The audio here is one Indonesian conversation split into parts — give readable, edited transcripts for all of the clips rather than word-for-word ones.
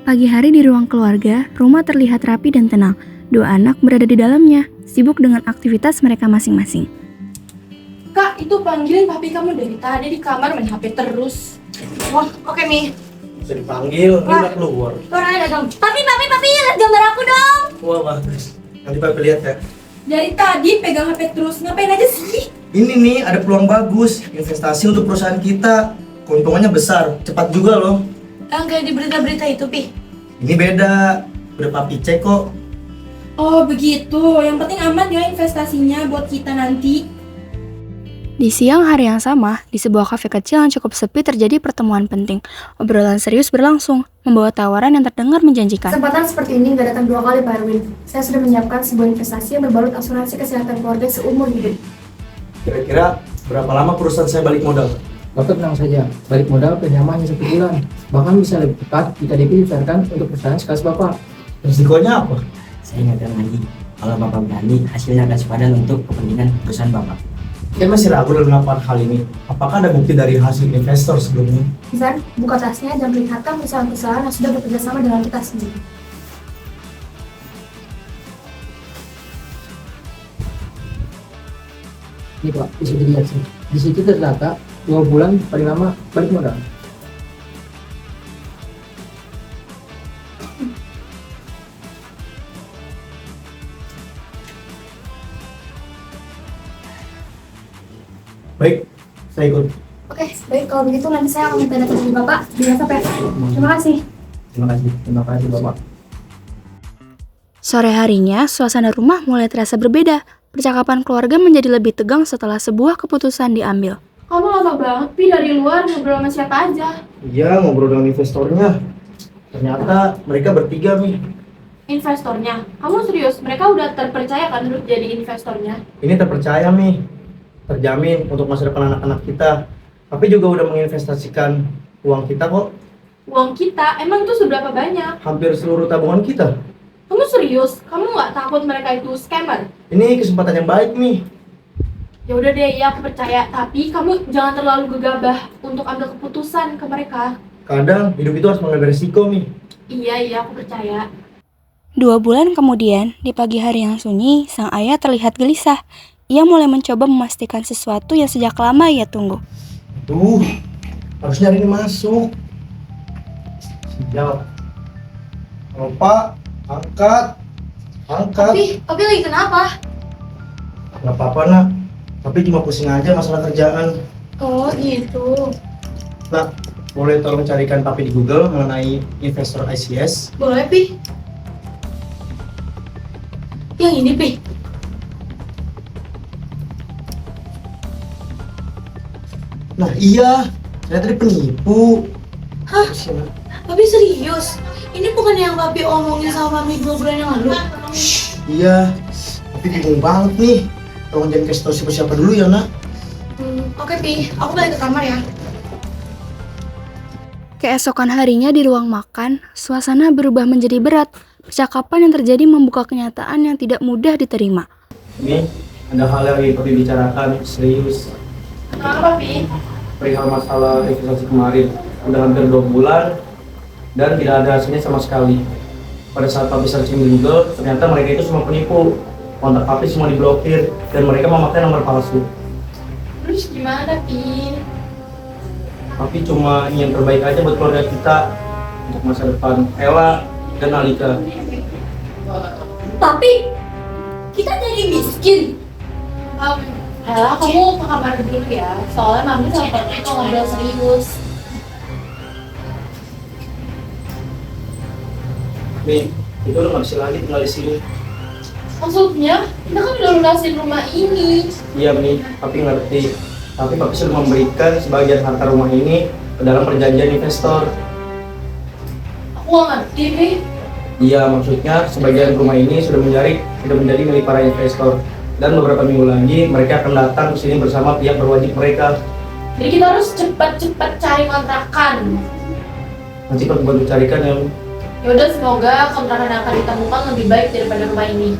Pagi hari di ruang keluarga, rumah terlihat rapi dan tenang. Dua anak berada di dalamnya, sibuk dengan aktivitas mereka masing-masing. Kak, itu panggilin papi kamu dari tadi di kamar main HP terus. Wah, oke Mi. Bisa dipanggil, ini udah keluar. Suaranya dong. Papi, lihat gambar aku dong. Wah bagus, nanti papi lihat ya. Dari tadi pegang HP terus, ngapain aja sih? Ini nih ada peluang bagus, investasi untuk perusahaan kita. Keuntungannya besar, cepat juga loh. Yang kayak di berita-berita itu, Pi. Ini beda, udah papi cek kok. Oh, begitu. Yang penting aman ya investasinya buat kita nanti. Di siang hari yang sama, di sebuah kafe kecil yang cukup sepi terjadi pertemuan penting. Obrolan serius berlangsung, membawa tawaran yang terdengar menjanjikan. Kesempatan seperti ini nggak datang 2 kali, Pak Erwin. Saya sudah menyiapkan sebuah investasi yang berbalut asuransi kesehatan keluarga seumur hidup. Kira-kira berapa lama perusahaan saya balik modal? Bapak tenang saja, balik modal hanya 1 bulan. Bahkan bisa lebih cepat jika DP disarankan untuk perusahaan sekelas Bapak. Risikonya apa? Saya ingatkan lagi, kalau Bapak berani, hasilnya akan sepadan untuk kepentingan perusahaan Bapak. Saya masih ragu dalam melakukan hal ini. Apakah ada bukti dari hasil investor sebelumnya? Zan, buka tasnya dan perlihatkan perusahaan-perusahaan yang sudah bekerja sama dengan kita sendiri. Ini Pak, bisa dilihat sih. Di situ tercatat 2 bulan paling lama balik modal. Baik, saya ikut. Oke, baik, kalau begitu nanti saya akan minta data dari Bapak di WhatsApp ya. Terima kasih. Terima kasih Bapak. Sore harinya, suasana rumah mulai terasa berbeda. Percakapan keluarga menjadi lebih tegang setelah sebuah keputusan diambil. Kamu lama banget, Pi, dari luar ngobrol sama siapa aja? Iya, ngobrol dengan investornya. Ternyata mereka bertiga nih. Investornya? Kamu serius? Mereka udah terpercaya kan untuk jadi investornya? Ini terpercaya nih, terjamin untuk masa depan anak-anak kita. Tapi juga udah menginvestasikan uang kita kok. Uang kita? Emang itu seberapa banyak? Hampir seluruh tabungan kita. Kamu serius? Kamu nggak takut mereka itu scammer? Ini kesempatan yang baik nih. Ya udah deh, ya aku percaya. Tapi kamu jangan terlalu gegabah untuk ambil keputusan ke mereka. Kadang hidup itu harus mengambil resiko nih. Iya, aku percaya. 2 bulan kemudian, di pagi hari yang sunyi, sang ayah terlihat gelisah. Ia mulai mencoba memastikan sesuatu yang sejak lama ia tunggu. Harus nyari ini masuk. Siap. Kalau Pak, angkat. Papi lagi kenapa? Gak apa-apa nak. Tapi cuma pusing aja masalah kerjaan. Oh gitu. Nak, boleh tolong carikan papi di Google mengenai investor ICS? Boleh, Pi. Yang ini, Pi. Nah iya, saya tadi penipu. Hah? Papi serius? Ini bukan yang Papi omongin sama Mami 2 bulan yang lalu? Iya, tapi bingung banget nih. Tolong jangan kasih tau siapa-siapa dulu ya nak. Oke, Pi. Aku balik ke kamar ya. Keesokan harinya di ruang makan, suasana berubah menjadi berat. Percakapan yang terjadi membuka kenyataan yang tidak mudah diterima. Ini ada hal yang ingin papi bicarakan serius. Kenapa, Pi? Perihal masalah investasi kemarin. Udah hampir 2 bulan dan tidak ada hasilnya sama sekali. Pada saat papi searching di Google, ternyata mereka itu semua penipu. Kontak papi semua diblokir dan mereka memakai nomor palsu. Terus gimana, Pi? Tapi cuma ingin terbaik aja buat keluarga kita untuk masa depan Ella dan Alika. Tapi kita jadi miskin. Ella, kamu ke kamar dulu ya. Soalnya Mami sama Papi mau ngobrol serius. Mi, itu udah nggak bisa lagi tinggal di sini. Maksudnya, kita kan udah lunasin rumah ini. Iya Mi, Papi ngerti. Tapi Papi sudah memberikan sebagian harta rumah ini ke dalam perjanjian investor. Aku gak ngerti, Mi. Iya, maksudnya sebagian rumah ini sudah menjadi milik para investor. Dan beberapa minggu lagi mereka akan datang ke sini bersama pihak berwajib mereka. Jadi kita harus cepat-cepat cari kontrakan. Nanti Papi bantu carikan ya. Mi. Yaudah, semoga kontrakan yang akan ditemukan lebih baik daripada rumah ini.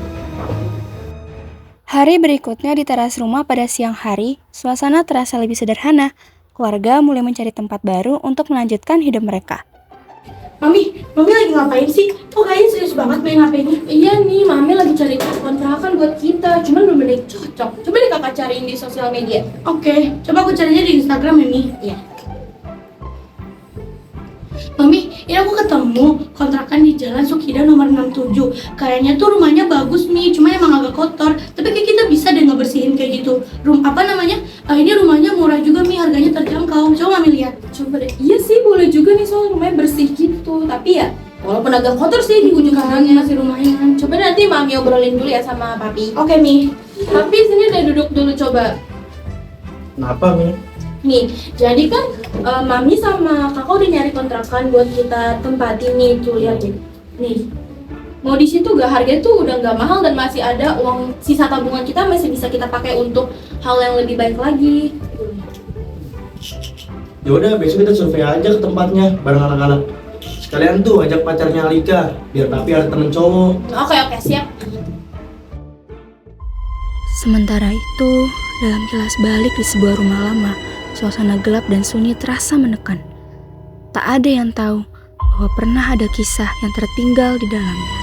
Hari berikutnya di teras rumah pada siang hari, suasana terasa lebih sederhana. Keluarga mulai mencari tempat baru untuk melanjutkan hidup mereka. Mami lagi ngapain sih? Kok kayaknya serius banget main HP-nya? Iya nih, Mami lagi cari kontrakan buat kita. Cuman belum ada yang cocok. Coba deh kakak cariin di sosial media. Oke, coba aku carinya di Instagram ya, Mi. Iya. Mami, ini aku ketemu kontrakan di Jalan Sukida nomor 67. Kayaknya tuh rumahnya bagus, Mi, cuma emang agak kotor. Tapi kayak kita bisa deh ngebersihin kayak gitu. Apa namanya? Ini rumahnya murah juga, Mi, harganya terjangkau. Coba Mami lihat. Coba deh. Iya sih, boleh juga nih soal rumahnya bersih gitu. Tapi ya, walaupun agak kotor sih di ujung kanannya masih lumayan. Coba nanti Mami obrolin dulu ya sama Papi. Oke, Mi. Papi sini deh duduk dulu coba. Kenapa Mi? Nih, jadi kan Mami sama kakak udah nyari kontrakan buat kita tempatin nih, tuh lihat deh. Nih, mau di situ gak, harganya tuh udah gak mahal dan masih ada uang sisa tabungan kita masih bisa kita pakai untuk hal yang lebih baik lagi. Ya udah, besok kita survei aja ke tempatnya bareng anak-anak. Sekalian tuh ajak pacarnya Alika, biar Papi ada temen cowok. Oke, siap. Sementara itu, dalam kilas balik di sebuah rumah lama, suasana gelap dan sunyi terasa menekan. Tak ada yang tahu bahwa pernah ada kisah yang tertinggal di dalamnya.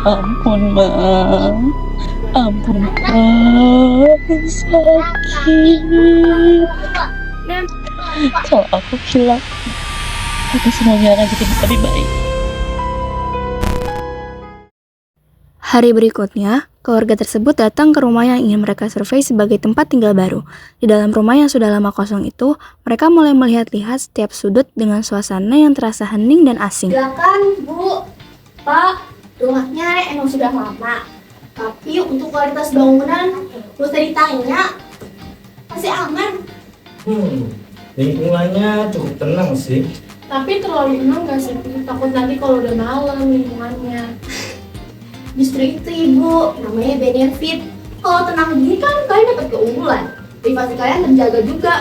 Ampun, Ma. Ampun, Ma. Sakit. Kalau aku hilang, aku semuanya akan jadi lebih baik. Hari berikutnya, keluarga tersebut datang ke rumah yang ingin mereka survei sebagai tempat tinggal baru. Di dalam rumah yang sudah lama kosong itu, mereka mulai melihat-lihat setiap sudut dengan suasana yang terasa hening dan asing. Silakan, Bu. Pak, rumahnya emang sudah lama. Tapi untuk kualitas bangunan, gak usah ditanya. Masih aman. Lingkungannya cukup tenang sih. Tapi terlalu tenang gak sih? Takut nanti kalau udah malam lingkungannya. Justru itu, Ibu. Namanya benefit. Kalau tenang gini kan kalian dapat keunggulan. Privasi kalian terjaga juga.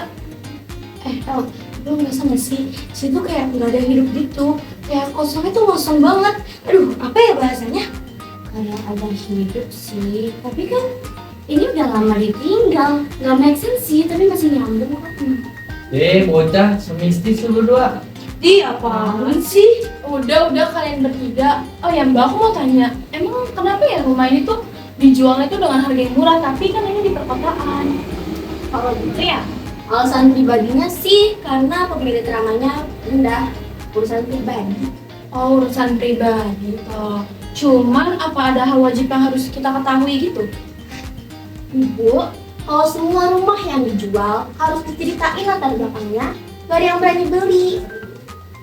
Lu ngerasa gak sih? Situ kayak nggak ada hidup gitu. Kayak kosongnya tuh kosong banget. Aduh, apa ya bahasanya? Kayak ada hidup sih. Tapi kan ini udah lama ditinggal. Gak make sense sih, tapi masih nyambung kok. Bocah, semistis lu berdua. Apaan sih? Udah kalian bertiga. Oh ya Mbak, aku mau tanya. Emang kenapa ya rumah ini tuh dijualnya tuh dengan harga yang murah, tapi kan ini di perkotaan? Kalau gitu ya, alasan pribadinya sih karena pemilik ramanya rendah. Urusan pribadi. Oh, urusan pribadi toh. Cuman apa ada hal wajib yang harus kita ketahui gitu? Ibu, kalau semua rumah yang dijual harus diceritain latar belakangnya, gak ada yang berani beli.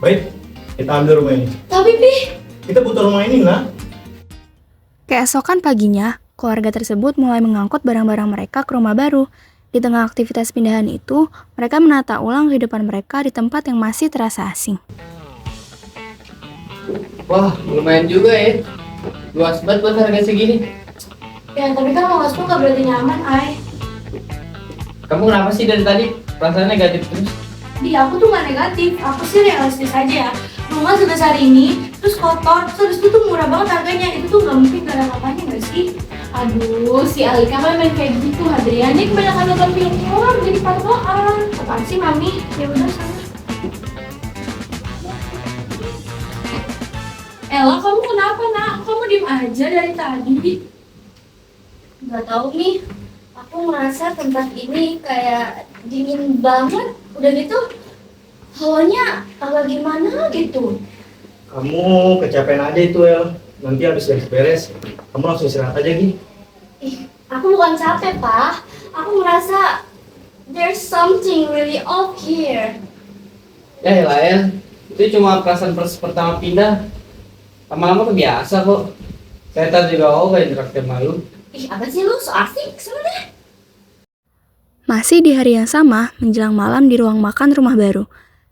Baik, kita ambil rumah ini. Tapi Pi, Kita butuh rumah ini, nak. Keesokan paginya, keluarga tersebut mulai mengangkut barang-barang mereka ke rumah baru. Di tengah aktivitas pindahan itu, mereka menata ulang kehidupan mereka di tempat yang masih terasa asing. Wah, lumayan juga ya. Luas banget buat harga segini. Ya, tapi kan mau nggak berarti nyaman, Ay. Kamu kenapa sih dari tadi? Perasaan negatif terus? Di aku tuh gak negatif, aku sih realistis aja ya. Rumah sebesar ini, terus kotor, terus itu tuh murah banget harganya. Itu tuh gak mungkin gak ada apa-apanya gak sih? aduh si Alika memang kayak gitu Hadrian. Dia kebanyakan nonton film horor jadi patokan. Apaan sih, Mami? Ya udah sana. Ella, kamu kenapa nak? Kamu diem aja dari tadi. Nggak tahu nih, aku merasa tempat ini kayak dingin banget. Udah gitu, hawanya agak gimana gitu. Kamu kecapean aja itu El. Nanti habis beres-beres, kamu langsung istirahat aja Gi. Aku bukan capek, Pak. Aku merasa there's something really off here. Ya El, itu cuma perasaan pertama pindah. Lama-lama kebiasa kok. Saya tadi juga gak interaktif malu. Apa sih lu? So asik sebenernya. Masih di hari yang sama, menjelang malam di ruang makan rumah baru.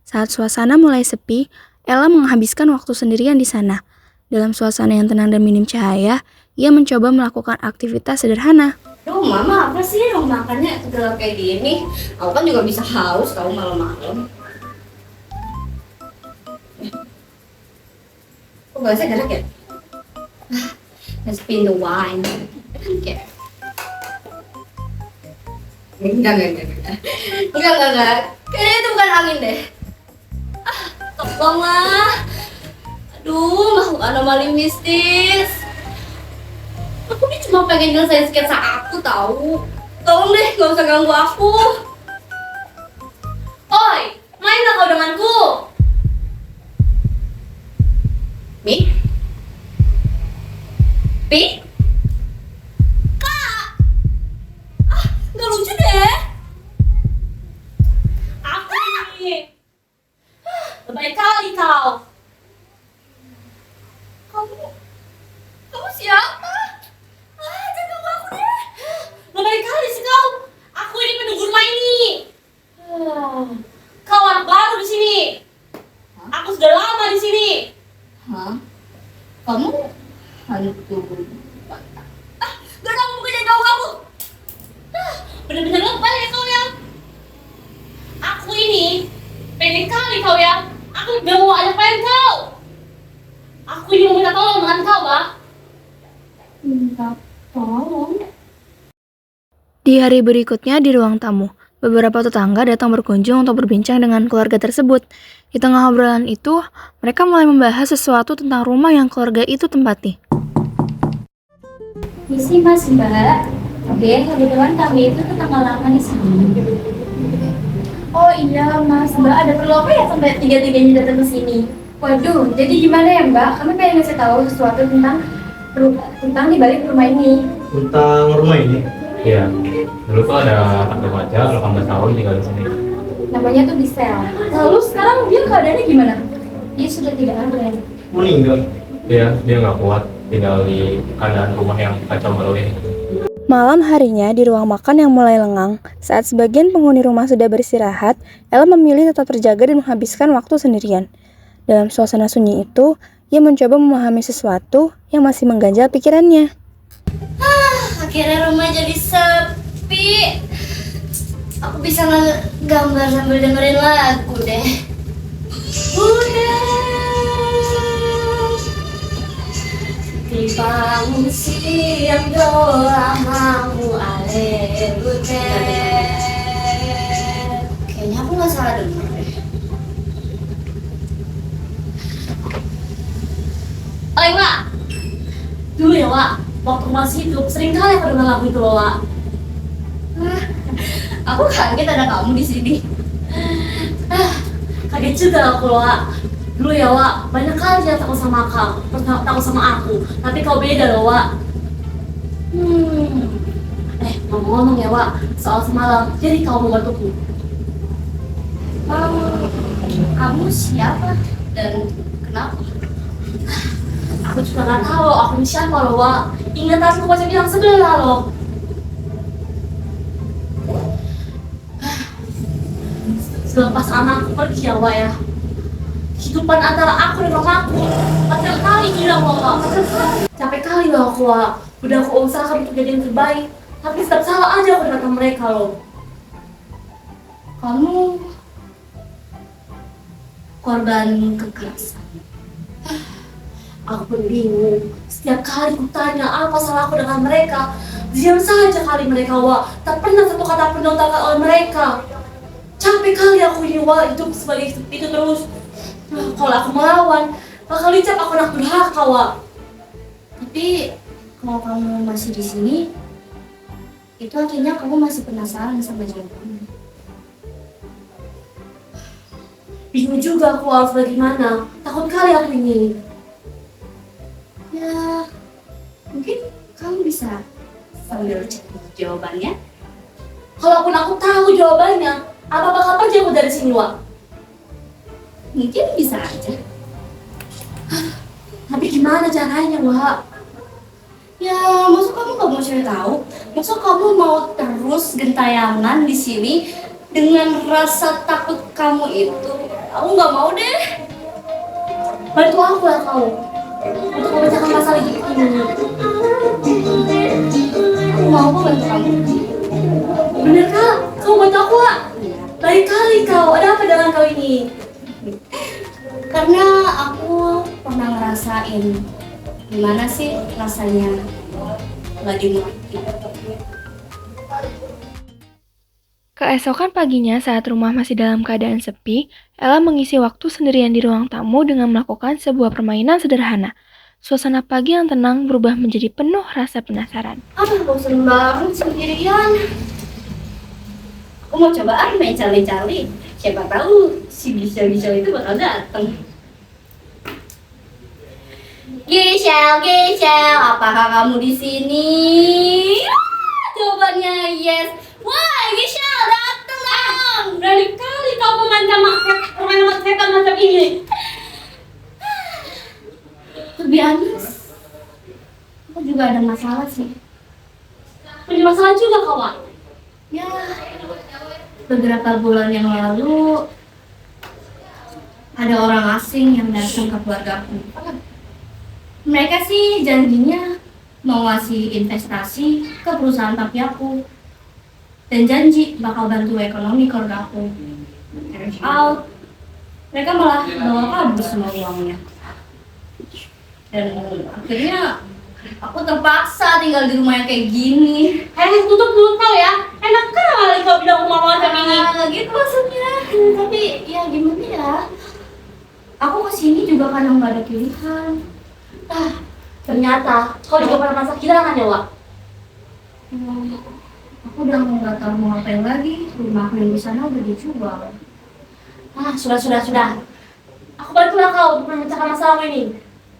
Saat suasana mulai sepi, Ella menghabiskan waktu sendirian di sana. Dalam suasana yang tenang dan minim cahaya, ia mencoba melakukan aktivitas sederhana. Duh, Mama, apa sih dong makannya gelap kayak gini? Aku kan juga bisa haus tahu malam-malam. Kok bahasa galak ya? Let's spin the wine. Kayak Enggak. Kayaknya itu bukan angin deh. Tolonglah. Aduh, makhluk anomali mistis. Aku nih cuma pengen nyelesain sketsa aku tahu. Tolong deh, gak usah ganggu aku. Oi, main gak kau denganku? Mi? Pi? Gak lucu deh. Apa ini? Lebay kali kau. Kamu siapa? Jangan ganggu aku deh. Lebay kali sih kau. Aku ini penunggu rumah ini. Kau anak baru di sini. Aku sudah lama di sini. Hah? Kamu hantu? Gak kamu bukannya jauh kamu. Bener-bener lebay ya kau ya. Aku ini pendek kali kau ya. Aku gak mau ajak main kau. Aku ini mau minta tolong dengan kau, Pak. Minta tolong? Di hari berikutnya di ruang tamu, beberapa tetangga datang berkunjung untuk berbincang dengan keluarga tersebut. Di tengah obrolan itu, mereka mulai membahas sesuatu tentang rumah yang keluarga itu tempati. Misi Mas Mbak. Oke, kebetulan kami itu tetangga lama di sini. Oh iya Mas, Mbak ada perlu apa ya sampai tiga-tiganya datang ke sini? Waduh, jadi gimana ya Mbak? Kami pengen ngasih tahu sesuatu tentang di balik rumah ini. Tentang rumah ini, Iya, dulu tuh ada anak remaja 18 tahun tinggal di sini. Namanya tuh Gisel. Lalu sekarang dia keadaannya gimana? Dia sudah tidak ada. meninggal. Dia nggak kuat tinggal di keadaan rumah yang kacau balau ini. Malam harinya di ruang makan yang mulai lengang, saat sebagian penghuni rumah sudah beristirahat, Ella memilih tetap terjaga dan menghabiskan waktu sendirian. Dalam suasana sunyi itu, ia mencoba memahami sesuatu yang masih mengganjal pikirannya. Akhirnya rumah jadi sepi. Aku bisa gambar sambil dengerin lagu deh. Udah dibangun siang doa mau aleluya. Kayaknya aku nggak salah denger deh. Oi Wak, dulu ya Wak, waktu masih hidup sering kali aku dengar lagu itu loh Wak. Aku kaget ada kamu di sini. Kaget juga aku loh Wak. Dulu ya Wak, banyak kali dia takut sama kau, takut sama aku. Tapi kau beda loh Wak. Ngomong-ngomong ya Wak, soal semalam, jadi kau membantuku. Kamu siapa dan kenapa? Aku juga nggak tahu aku ini siapa loh Wak. Ingatanku masih bilang sebelah loh. Selepas anakku pergi ya Wak ya, kehidupan antara aku dan mamaku banyak kali hilang loh Wak. Capek kali loh aku Wak. Udah aku usahakan untuk jadi yang terbaik, tapi tetap salah aja aku dengan mereka loh. Kamu korban kekerasan. Aku pun bingung. Setiap kali ku tanya apa salah aku dengan mereka, diam saja kali mereka Wak. Tak pernah satu kata pun diucapkan oleh mereka. Capek kali aku ini Wak, hidup sebagai itu terus. Kalau aku melawan, bakal dicap aku anak durhaka, Wak. Tapi kalau kamu masih di sini, itu artinya kamu masih penasaran sama jawabannya. Bingung juga aku harus bagaimana. Takut kali aku ini. Ya, mungkin kamu bisa sambil cari jawabannya. Kalaupun aku tahu jawabannya, apa bakal pergi aku dari sini, Wak? Mungkin bisa aja. Tapi gimana caranya, Wak? Ya, maksud kamu gak mau cari tahu? Maksud kamu mau terus gentayangan di sini dengan rasa takut kamu itu? Aku gak mau deh. Bantu aku ya kamu untuk memecahkan masalah hidup ini. Aku mau kok bantu kamu. Bener Kak, kamu bantu aku Kak. Baik kali kau, ada apa dengan kau ini? Karena aku pernah ngerasain gimana sih rasanya gak dimengerti. Keesokan paginya saat rumah masih dalam keadaan sepi, Ella mengisi waktu sendirian di ruang tamu dengan melakukan sebuah permainan sederhana. Suasana pagi yang tenang berubah menjadi penuh rasa penasaran. Aduh, bosan banget sendirian. Aku mau cobaan main cali-cali. Siapa tahu si Gisel itu bakal datang. Gisel, apakah kamu di sini? Jawabannya yes. Wah, Gisel datang. Berani kali kau permainan setan macam ini. To be honest, aku juga ada masalah sih. Punya masalah juga kawan. Ya, beberapa bulan yang lalu ada orang asing yang datang ke keluargaku. Mereka sih janjinya mau ngasih investasi ke perusahaan papi aku dan janji bakal bantu ekonomi keluarga aku. Turns out, mereka malah bawa kabur semua uangnya. Dan akhirnya aku terpaksa tinggal di rumah yang kayak gini. Tutup mulut kau ya. Enak kali kau bilang rumah macam ini. Gitu maksudnya. Tapi ya gimana ya? Aku kesini juga karena nggak ada pilihan. Ternyata kau juga pernah merasa kehilangan ya, Wak? Aku udah nggak tahu mau ngapain lagi. Rumahku yang di sana udah dijual. Sudah. Aku bantulah kau untuk memecahkan masalahmu ini.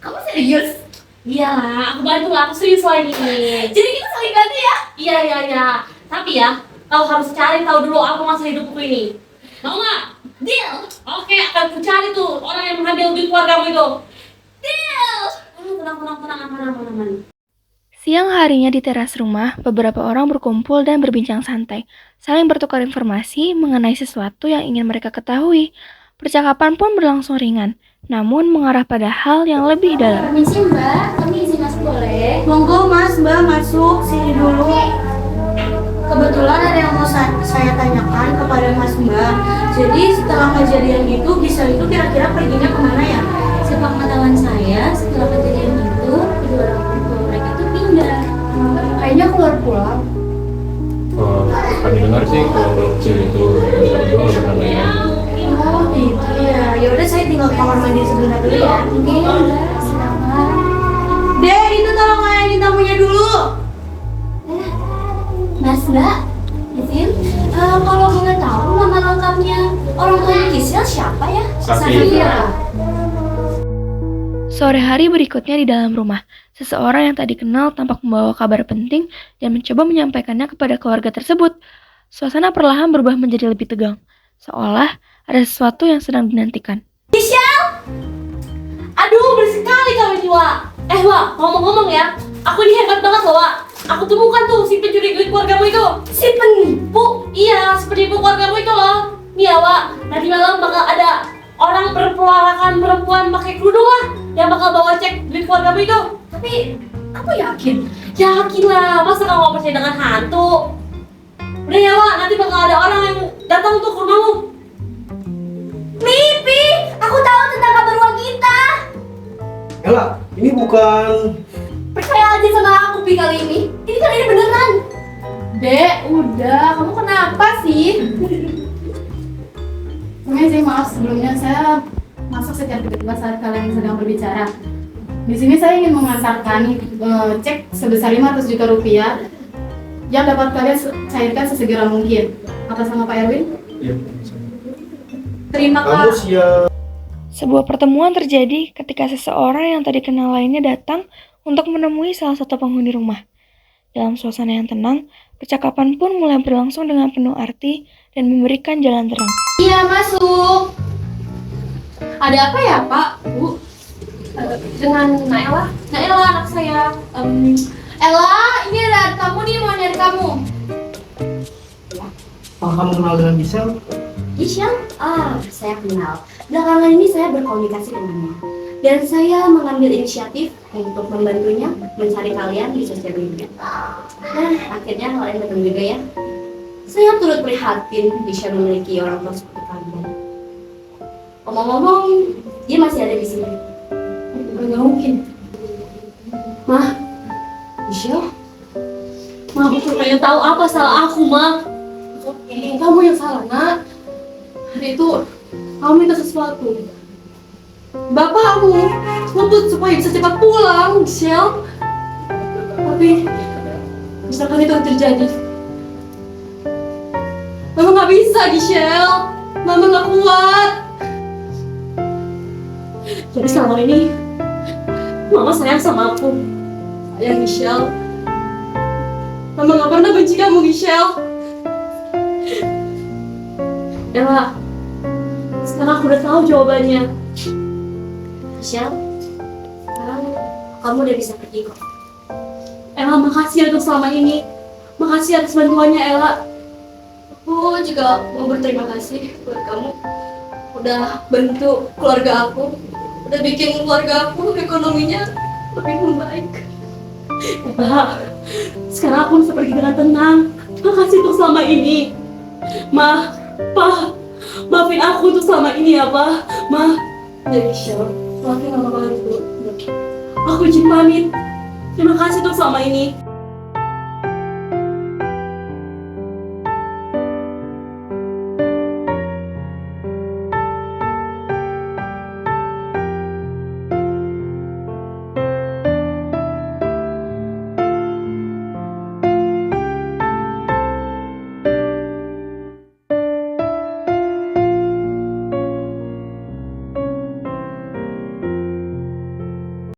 Kamu serius? Iyalah, aku bantulah. Aku serius lah ini. Jadi kita saling bantu ya? Iya. Tapi ya, kau harus cari tahu dulu apa masalah hidupku ini. Mau nggak? Deal! Oke, akan ku cari tuh orang yang mengambil duit keluargamu itu. Deal! Tenang, aman. Siang harinya di teras rumah, beberapa orang berkumpul dan berbincang santai, saling bertukar informasi mengenai sesuatu yang ingin mereka ketahui. Percakapan pun berlangsung ringan, namun mengarah pada hal yang lebih dalam. Permisi Mbak, kami izin masuk boleh? Monggo Mas, Mbak masuk sini dulu. Kebetulan ada yang mau saya tanyakan kepada Mas Mbak. Jadi setelah kejadian itu, Gisel itu kira-kira perginya kemana ya? Sepengetahuan saya, setelah kejadian itu, kedua orang tua mereka itu pindah. Kayaknya keluar pulang. Kami dengar sih kalau cewek itu nggak pernah main. Oh gitu ya. Ya udah saya tinggal ke kamar mandi sebentar dulu ya. Oke, Mbak, silakan. Dek, itu tolong layani tamunya dulu. Mas Mbak, izin. Kalau boleh tahu nama lengkapnya orang tua Gisel siapa ya? Safira. Sore hari berikutnya di dalam rumah, seseorang yang tak dikenal tampak membawa kabar penting dan mencoba menyampaikannya kepada keluarga tersebut. Suasana perlahan berubah menjadi lebih tegang, seolah ada sesuatu yang sedang dinantikan. Gisel! Aduh, berisik kali kau ini, Wak. Wak, ngomong-ngomong ya, aku ini hebat banget loh, Wak. Aku temukan tuh si pencuri duit keluargamu itu. Si penipu? Iya, si penipu keluargamu itu loh. Nih ya, Wak, nanti malam bakal ada orang berpelarakan perempuan pakai kerudung lah yang bakal bawa cek duit keluargamu itu. Tapi, kamu yakin? Yakin lah, masa kamu gak percaya dengan hantu? Udah ya, Wak, nanti bakal ada orang yang datang tuh ke rumahmu. Mimpi! Aku tahu tentang kabar uang kita! Ella, ini bukan... Percaya aja sama aku, Pi, kali ini. Ini kali ini beneran. Dek, udah. Kamu kenapa sih? Permisi, maaf sebelumnya saya masuk secara tiba-tiba saat kalian sedang berbicara. Di sini saya ingin mengantarkan cek sebesar 500 juta rupiah yang dapat kalian cairkan sesegera mungkin. Atas nama Pak Erwin. Iya. Terima Kamu kasih. siap. Sebuah pertemuan terjadi ketika seseorang yang tadi kenal lainnya datang untuk menemui salah satu penghuni rumah. Dalam suasana yang tenang, percakapan pun mulai berlangsung dengan penuh arti dan memberikan jalan terang. Iya, masuk. Ada apa ya, Pak, Bu? Dengan Naela? Naela, anak saya. Ella, ini ada kamu nih, mau nyari kamu. Apakah kamu kenal dengan Giselle? Giselle? Saya kenal. Belakangan ini saya berkomunikasi dengannya. Dan saya mengambil inisiatif untuk membantunya mencari kalian di sosial media. Dan akhirnya kalian bertemu juga ya. Saya turut prihatin bisa memiliki orang tua seperti kalian. Ngomong-ngomong, dia masih ada di sini. Nggak mungkin. Mah, Giselle? Mah, aku pengen tahu apa salah aku, Mah. Kamu yang salah, Nak. Hari itu, kamu minta sesuatu. Bapakmu ngebut supaya bisa cepat pulang, Giselle. Tapi, misalkan itu terjadi, Mama nggak bisa, Giselle. Mama nggak kuat. Jadi selama ini, Mama sayang sama aku. Sayang, Giselle. Mama nggak pernah benci kamu, Giselle. Ella, sekarang aku udah tahu jawabannya. Giselle, sekarang kamu udah bisa pergi kok. Ella, makasih untuk selama ini. Makasih atas bantuannya, Ella. Aku juga mau berterima kasih buat kamu. Udah bantu keluarga aku. Udah bikin keluarga aku ekonominya lebih membaik. Ella, sekarang aku bisa pergi dengan tenang. Makasih untuk selama ini. Ma, Pa, maafin aku untuk selama ini ya, Pa. Ma, Ya, Giselle. Maafin mama kalian dulu. aku izin pamit. Terima kasih untuk selama ini.